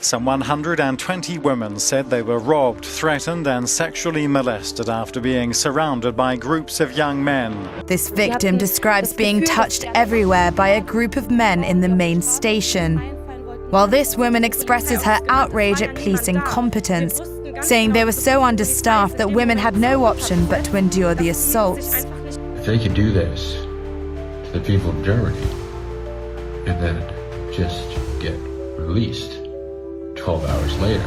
Some 120 women said they were robbed, threatened and sexually molested after being surrounded by groups of young men. This victim describes being touched everywhere by a group of men in the main station. While this woman expresses her outrage at police incompetence, saying they were so understaffed that women had no option but to endure the assaults. If they could do this to the people of Germany and then just get released 12 hours later,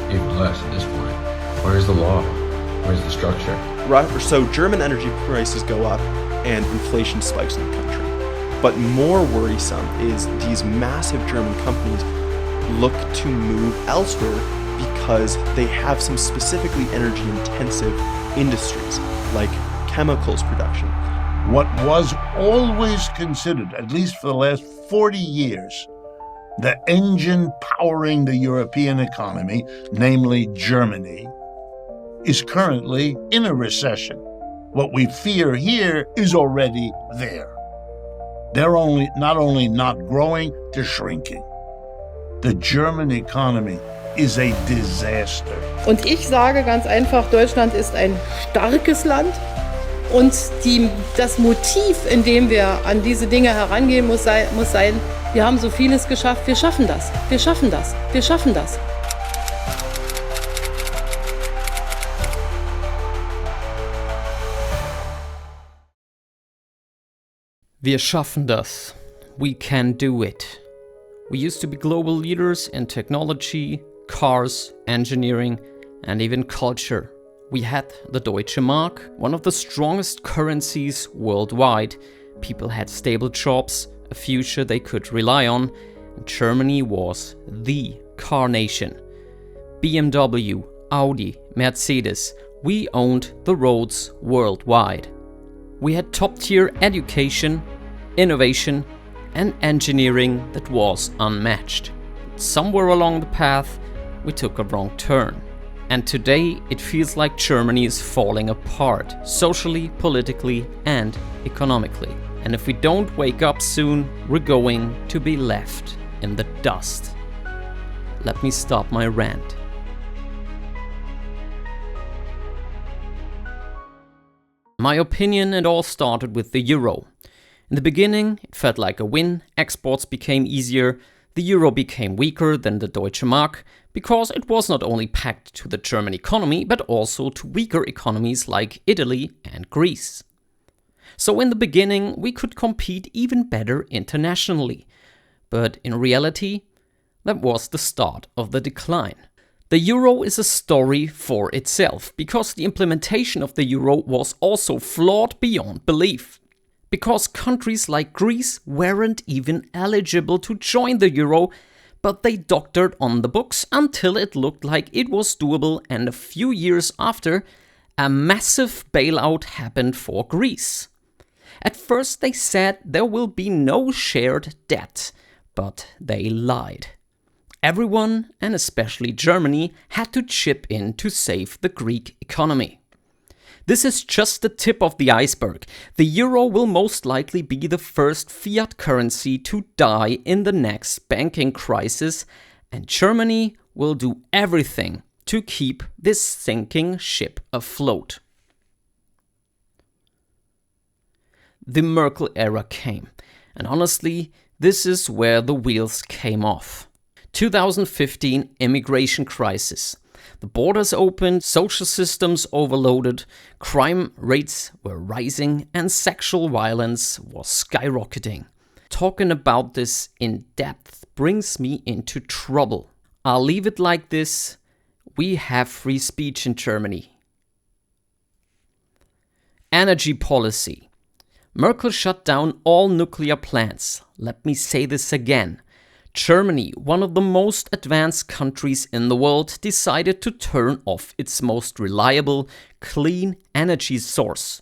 even less at this point, where's the law? Where's the structure? So German energy prices go up and inflation spikes in the country. But more worrisome is these massive German companies look to move elsewhere because they have some specifically energy-intensive industries, like chemicals production. What was always considered, at least for the last 40 years, the engine powering the European economy, namely Germany, is currently in a recession. What we fear here is already there. They're not only not growing, they're shrinking. The German economy is a disaster. Und ich sage ganz einfach, Deutschland ist ein starkes Land und das Motiv, in dem wir an diese Dinge herangehen, muss sein, wir haben so vieles geschafft, wir schaffen das, wir schaffen das, wir schaffen das. Wir schaffen das. We can do it. We used to be global leaders in technology, cars, engineering, and even culture. We had the Deutsche Mark, one of the strongest currencies worldwide. People had stable jobs, a future they could rely on, and Germany was the car nation. BMW, Audi, Mercedes, we owned the roads worldwide. We had top-tier education, innovation, and engineering that was unmatched. Somewhere along the path, we took a wrong turn. And today, it feels like Germany is falling apart, socially, politically, and economically. And if we don't wake up soon, we're going to be left in the dust. Let me stop my rant. My opinion, it all started with the euro. In the beginning, it felt like a win, exports became easier, the euro became weaker than the Deutsche Mark, because it was not only pegged to the German economy, but also to weaker economies like Italy and Greece. So in the beginning, we could compete even better internationally. But in reality, that was the start of the decline. The euro is a story for itself, because the implementation of the euro was also flawed beyond belief. Because countries like Greece weren't even eligible to join the euro, but they doctored on the books until it looked like it was doable, and a few years after, a massive bailout happened for Greece. At first they said there will be no shared debt, but they lied. Everyone, and especially Germany, had to chip in to save the Greek economy. This is just the tip of the iceberg. The euro will most likely be the first fiat currency to die in the next banking crisis, and Germany will do everything to keep this sinking ship afloat. The Merkel era came, and honestly, this is where the wheels came off. 2015 immigration crisis. The borders opened, social systems overloaded, crime rates were rising, and sexual violence was skyrocketing. Talking about this in depth brings me into trouble. I'll leave it like this: we have free speech in Germany. Energy policy. Merkel shut down all nuclear plants. Let me say this again. Germany, one of the most advanced countries in the world, decided to turn off its most reliable, clean energy source.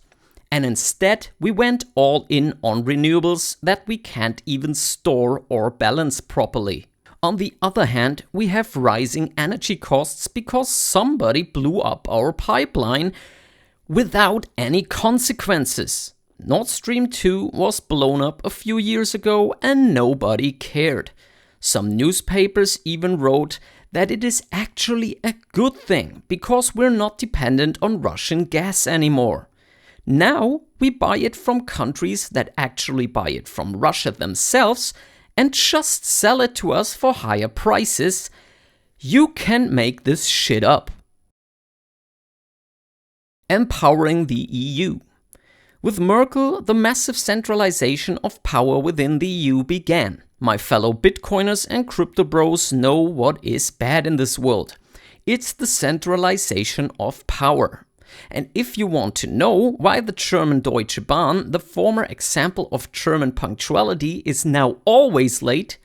And instead, we went all in on renewables that we can't even store or balance properly. On the other hand, we have rising energy costs because somebody blew up our pipeline without any consequences. Nord Stream 2 was blown up a few years ago and nobody cared. Some newspapers even wrote that it is actually a good thing because we're not dependent on Russian gas anymore. Now we buy it from countries that actually buy it from Russia themselves and just sell it to us for higher prices. You can't make this shit up. Empowering the EU. With Merkel, the massive centralization of power within the EU began. My fellow Bitcoiners and crypto bros know what is bad in this world. It's the centralization of power. And if you want to know why the German Deutsche Bahn, the former example of German punctuality, is now always late,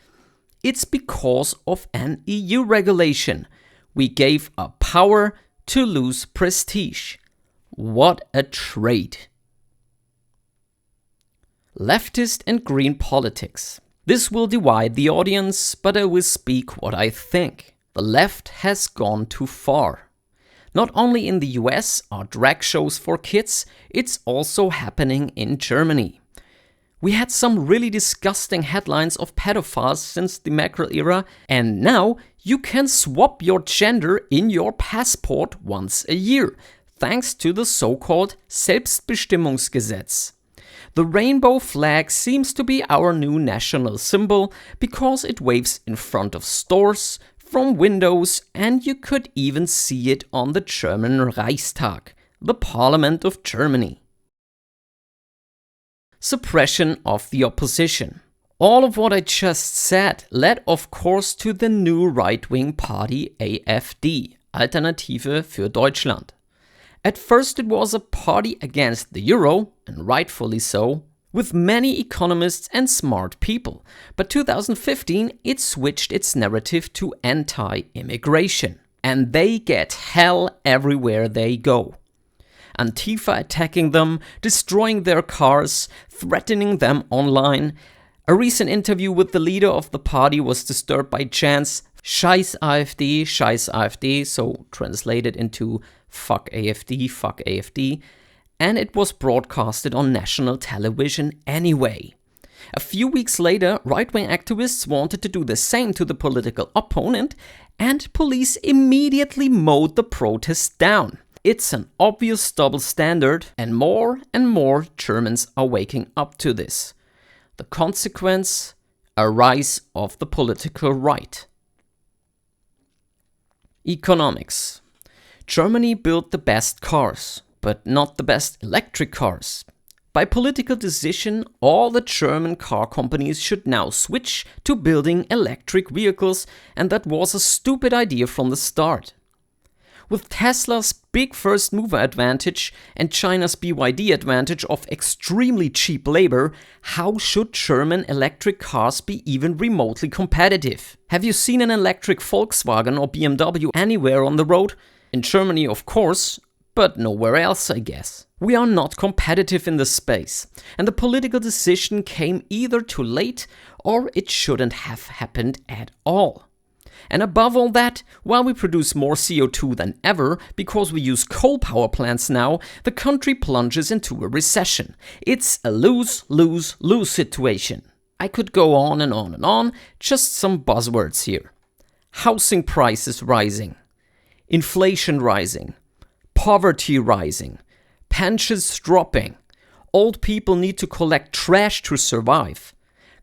it's because of an EU regulation. We gave up power to lose prestige. What a trade. Leftist and green politics. This will divide the audience, but I will speak what I think. The left has gone too far. Not only in the US are drag shows for kids, it's also happening in Germany. We had some really disgusting headlines of pedophiles since the Merkel era, and now you can swap your gender in your passport once a year, thanks to the so-called Selbstbestimmungsgesetz. The rainbow flag seems to be our new national symbol because it waves in front of stores, from windows, and you could even see it on the German Reichstag, the parliament of Germany. Suppression of the opposition. All of what I just said led of course to the new right-wing party AfD, Alternative für Deutschland. At first it was a party against the euro, and rightfully so, with many economists and smart people. But 2015 it switched its narrative to anti-immigration. And they get hell everywhere they go. Antifa attacking them, destroying their cars, threatening them online. A recent interview with the leader of the party was disturbed by chants Scheiß AfD, so translated into fuck AfD, and it was broadcasted on national television anyway. A few weeks later, right-wing activists wanted to do the same to the political opponent, and police immediately mowed the protest down. It's an obvious double standard, and more Germans are waking up to this. The consequence? A rise of the political right. Economics. Germany built the best cars, but not the best electric cars. By political decision, all the German car companies should now switch to building electric vehicles, and that was a stupid idea from the start. With Tesla's big first mover advantage and China's BYD advantage of extremely cheap labor, how should German electric cars be even remotely competitive? Have you seen an electric Volkswagen or BMW anywhere on the road? In Germany, of course, but nowhere else, I guess. We are not competitive in this space, and the political decision came either too late or it shouldn't have happened at all. And above all that, while we produce more CO2 than ever because we use coal power plants now, the country plunges into a recession. It's a lose-lose-lose situation. I could go on and on and on, just some buzzwords here. Housing prices rising, inflation rising, poverty rising, pensions dropping, old people need to collect trash to survive,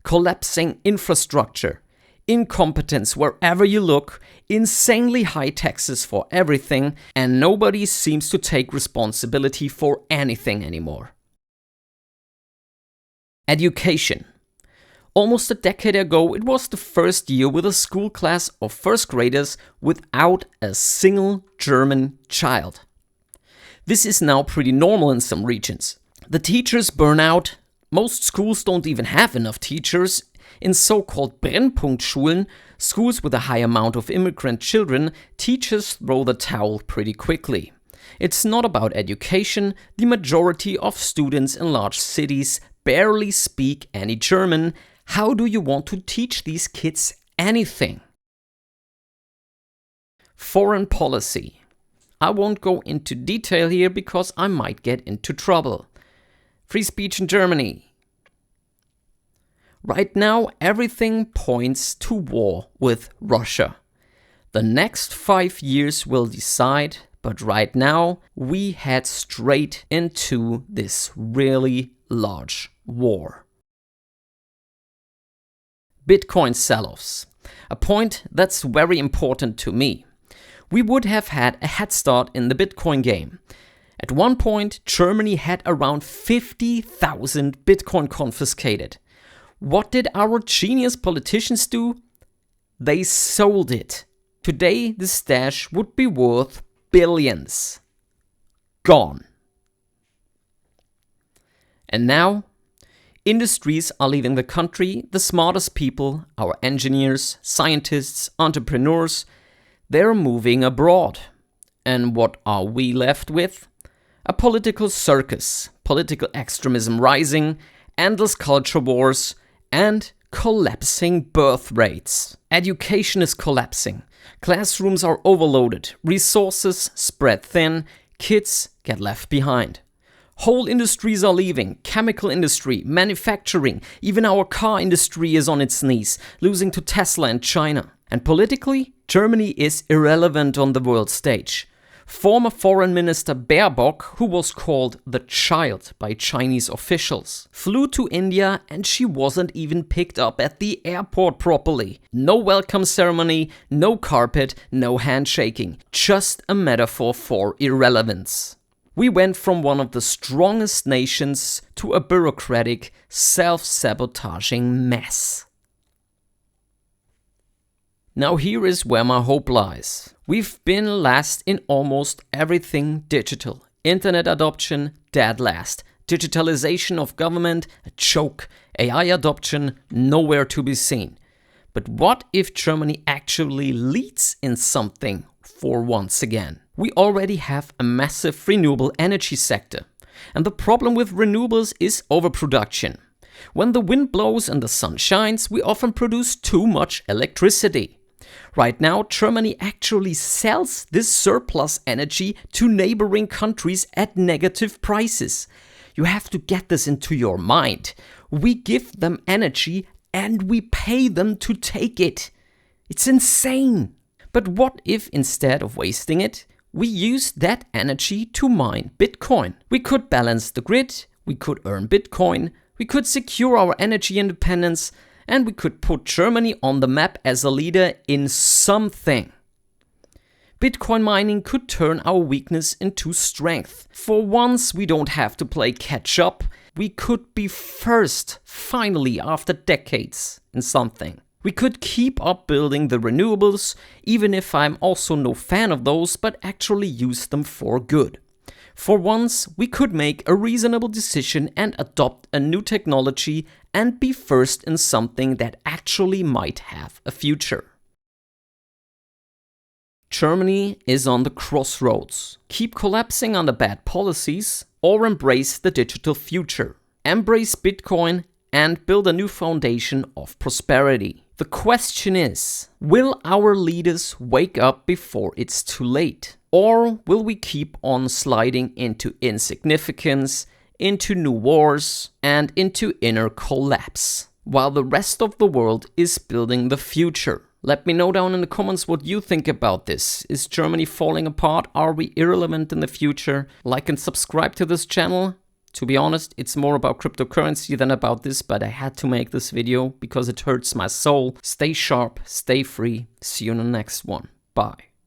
collapsing infrastructure, incompetence wherever you look, insanely high taxes for everything, and nobody seems to take responsibility for anything anymore. Education. Almost a decade ago, it was the first year with a school class of first graders without a single German child. This is now pretty normal in some regions. The teachers burn out. Most schools don't even have enough teachers. In so-called Brennpunktschulen, schools with a high amount of immigrant children, teachers throw the towel pretty quickly. It's not about education. The majority of students in large cities barely speak any German. How do you want to teach these kids anything? Foreign policy. I won't go into detail here because I might get into trouble. Free speech in Germany. Right now, everything points to war with Russia. The next 5 years will decide, but right now we head straight into this really large war. Bitcoin sell-offs. A point that's very important to me. We would have had a head start in the Bitcoin game. At one point, Germany had around 50,000 Bitcoin confiscated. What did our genius politicians do? They sold it. Today, the stash would be worth billions. Gone. And now, industries are leaving the country. The smartest people, our engineers, scientists, entrepreneurs, they're moving abroad. And what are we left with? A political circus, political extremism rising, endless culture wars, and collapsing birth rates. Education is collapsing. Classrooms are overloaded. Resources spread thin. Kids get left behind. Whole industries are leaving. Chemical industry, manufacturing, even our car industry is on its knees, losing to Tesla and China. And politically, Germany is irrelevant on the world stage. Former Foreign Minister Baerbock, who was called the child by Chinese officials, flew to India and she wasn't even picked up at the airport properly. No welcome ceremony, no carpet, no handshaking. Just a metaphor for irrelevance. We went from one of the strongest nations to a bureaucratic, self-sabotaging mess. Now here is where my hope lies. We've been last in almost everything digital. Internet adoption, dead last. Digitalization of government, a joke. AI adoption, nowhere to be seen. But what if Germany actually leads in something for once again? We already have a massive renewable energy sector. And the problem with renewables is overproduction. When the wind blows and the sun shines, we often produce too much electricity. Right now, Germany actually sells this surplus energy to neighboring countries at negative prices. You have to get this into your mind. We give them energy and we pay them to take it. It's insane. But what if instead of wasting it, we use that energy to mine Bitcoin? We could balance the grid, we could earn Bitcoin, we could secure our energy independence, and we could put Germany on the map as a leader in something. Bitcoin mining could turn our weakness into strength. For once, we don't have to play catch up. We could be first, finally, after decades, in something. We could keep up building the renewables, even if I'm also no fan of those, but actually use them for good. For once, we could make a reasonable decision and adopt a new technology and be first in something that actually might have a future. Germany is on the crossroads. Keep collapsing under bad policies or embrace the digital future. Embrace Bitcoin and build a new foundation of prosperity. The question is, will our leaders wake up before it's too late? Or will we keep on sliding into insignificance, into new wars, and into inner collapse, while the rest of the world is building the future? Let me know down in the comments what you think about this. Is Germany falling apart? Are we irrelevant in the future? Like and subscribe to this channel. To be honest, it's more about cryptocurrency than about this, but I had to make this video because it hurts my soul. Stay sharp, stay free. See you in the next one. Bye.